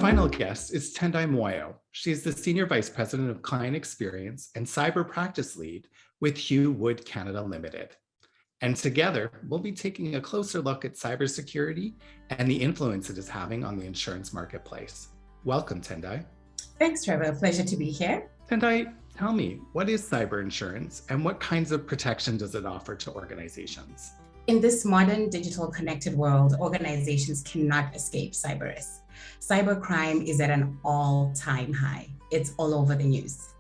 final guest is Tendai Moyo. She is the Senior Vice President of Client Experience and Cyber Practice Lead with Hugh Wood Canada Limited. And together, we'll be taking a closer look at cybersecurity and the influence it is having on the insurance marketplace. Welcome, Tendai. Thanks, Trevor. Pleasure to be here. Tendai, tell me, what is cyber insurance and what kinds of protection does it offer to organizations? In this modern digital connected world, organizations cannot escape cyber risk. Cybercrime is at an all-time high. It's all over the news.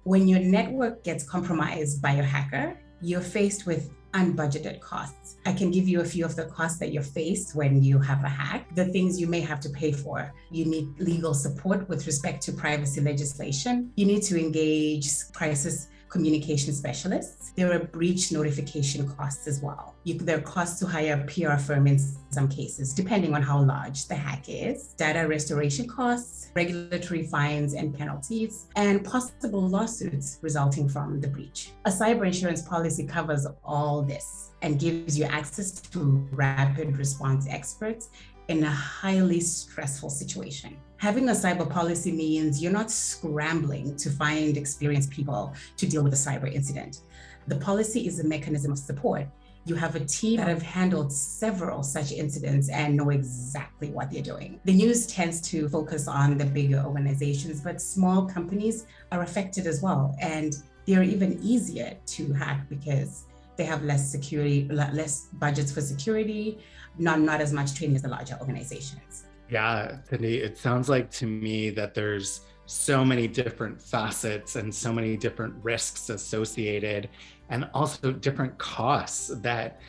When your network gets compromised by a hacker, you're faced with unbudgeted costs. I can give you a few of the costs that you're faced when you have a hack, the things you may have to pay for. You need legal support with respect to privacy legislation. You need to engage crisis communication specialists. There are breach notification costs as well. There are costs to hire a PR firm in some cases, depending on how large the hack is, data restoration costs, regulatory fines and penalties, and possible lawsuits resulting from the breach. A cyber insurance policy covers all this and gives you access to rapid response experts in a highly stressful situation. Having a cyber policy means you're not scrambling to find experienced people to deal with a cyber incident. The policy is a mechanism of support. You have a team that have handled several such incidents and know exactly what they're doing. The news tends to focus on the bigger organizations, but small companies are affected as well. And they're even easier to hack because they have less security, less budgets for security, not as much training as the larger organizations. Yeah, Cindy, it sounds like to me that there's so many different facets and so many different risks associated, and also different costs that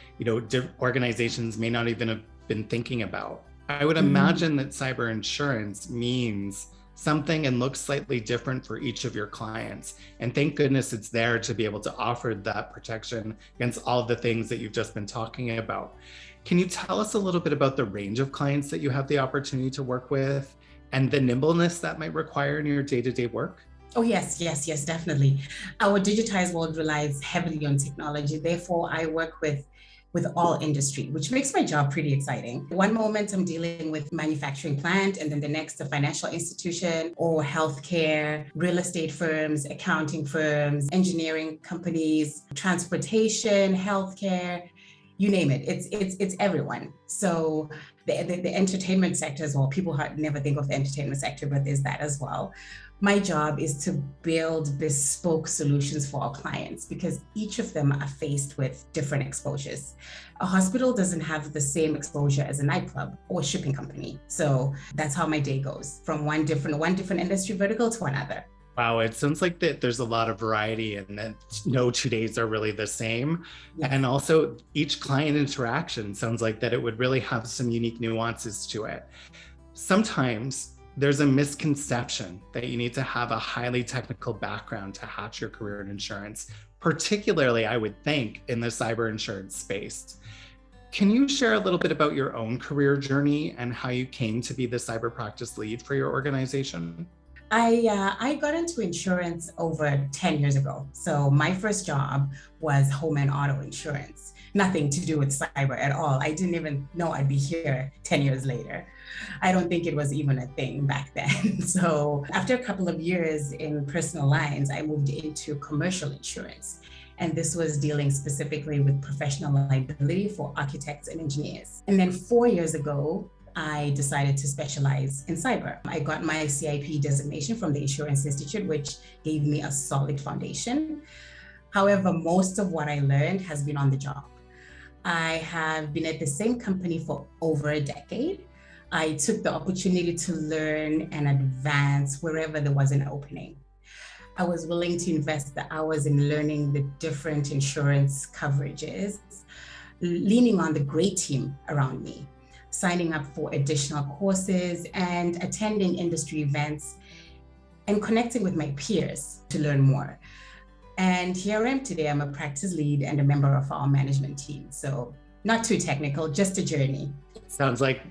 organizations may not even have been thinking about. I would imagine that cyber insurance means something and looks slightly different for each of your clients. And thank goodness it's there to be able to offer that protection against all the things that you've just been talking about. Can you tell us a little bit about the range of clients that you have the opportunity to work with and the nimbleness that might require in your day-to-day work? Oh, yes, definitely. Our digitized world relies heavily on technology. Therefore, I work with all industry, which makes my job pretty exciting. One moment I'm dealing with manufacturing plant, and then the next a financial institution or healthcare, real estate firms, accounting firms, engineering companies, transportation, healthcare, you name it. It's everyone. So the entertainment sector as well. People never think of the entertainment sector, but there's that as well. My job is to build bespoke solutions for our clients because each of them are faced with different exposures. A hospital doesn't have the same exposure as a nightclub or shipping company. So that's how my day goes, from one different industry vertical to another. Wow, it sounds like that there's a lot of variety and that no 2 days are really the same. Yes. And also each client interaction sounds like that it would really have some unique nuances to it. Sometimes there's a misconception that you need to have a highly technical background to hatch your career in insurance, particularly, I would think, in the cyber insurance space. Can you share a little bit about your own career journey and how you came to be the cyber practice lead for your organization? I got into insurance over 10 years ago. So my first job was home and auto insurance, nothing to do with cyber at all. I didn't even know I'd be here 10 years later. I don't think it was even a thing back then. So after a couple of years in personal lines, I moved into commercial insurance. And this was dealing specifically with professional liability for architects and engineers. And then 4 years ago, I decided to specialize in cyber. I got my CIP designation from the Insurance Institute, which gave me a solid foundation. However, most of what I learned has been on the job. I have been at the same company for over a decade. I took the opportunity to learn and advance wherever there was an opening. I was willing to invest the hours in learning the different insurance coverages, leaning on the great team around me, signing up for additional courses and attending industry events and connecting with my peers to learn more. And here I am today. I'm a practice lead and a member of our management team. So Not too technical, just a journey. Sounds like,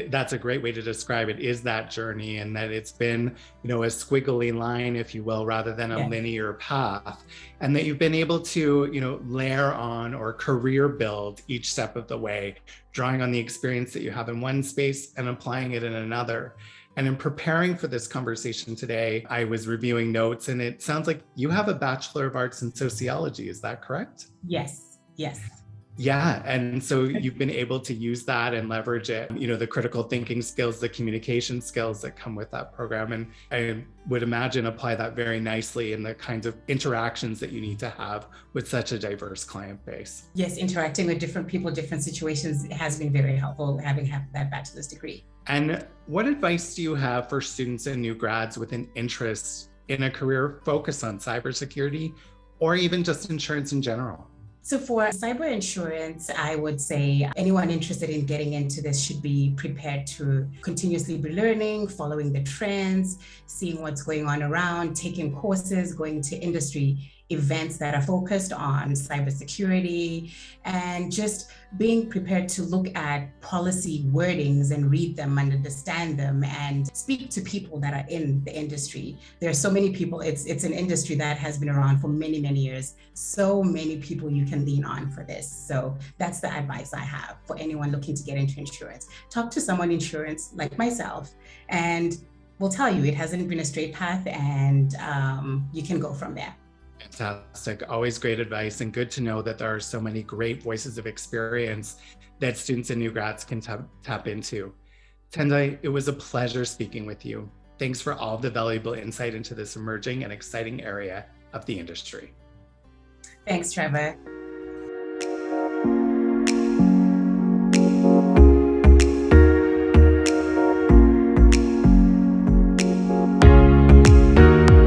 that's a great way to describe it, is that journey, and that it's been, a squiggly line, if you will, rather than a Yeah. linear path. And that you've been able to, layer on or career build each step of the way, drawing on the experience that you have in one space and applying it in another. And in preparing for this conversation today, I was reviewing notes, and it sounds like you have a Bachelor of Arts in Sociology. Is that correct? Yes, yes. Yeah. And so you've been able to use that and leverage it, the critical thinking skills, the communication skills that come with that program. And I would imagine apply that very nicely in the kinds of interactions that you need to have with such a diverse client base. Yes, interacting with different people, different situations has been very helpful having that bachelor's degree. And what advice do you have for students and new grads with an interest in a career focused on cybersecurity or even just insurance in general? So for cyber insurance, I would say anyone interested in getting into this should be prepared to continuously be learning, following the trends, seeing what's going on around, taking courses, going to industry events that are focused on cybersecurity, and just being prepared to look at policy wordings and read them and understand them and speak to people that are in the industry. There are so many people, it's an industry that has been around for many, many years. So many people you can lean on for this. So that's the advice I have for anyone looking to get into insurance. Talk to someone in insurance like myself, and we'll tell you it hasn't been a straight path, and you can go from there. Fantastic. Always great advice, and good to know that there are so many great voices of experience that students and new grads can tap into. Tendai, it was a pleasure speaking with you. Thanks for all the valuable insight into this emerging and exciting area of the industry. Thanks, Trevor.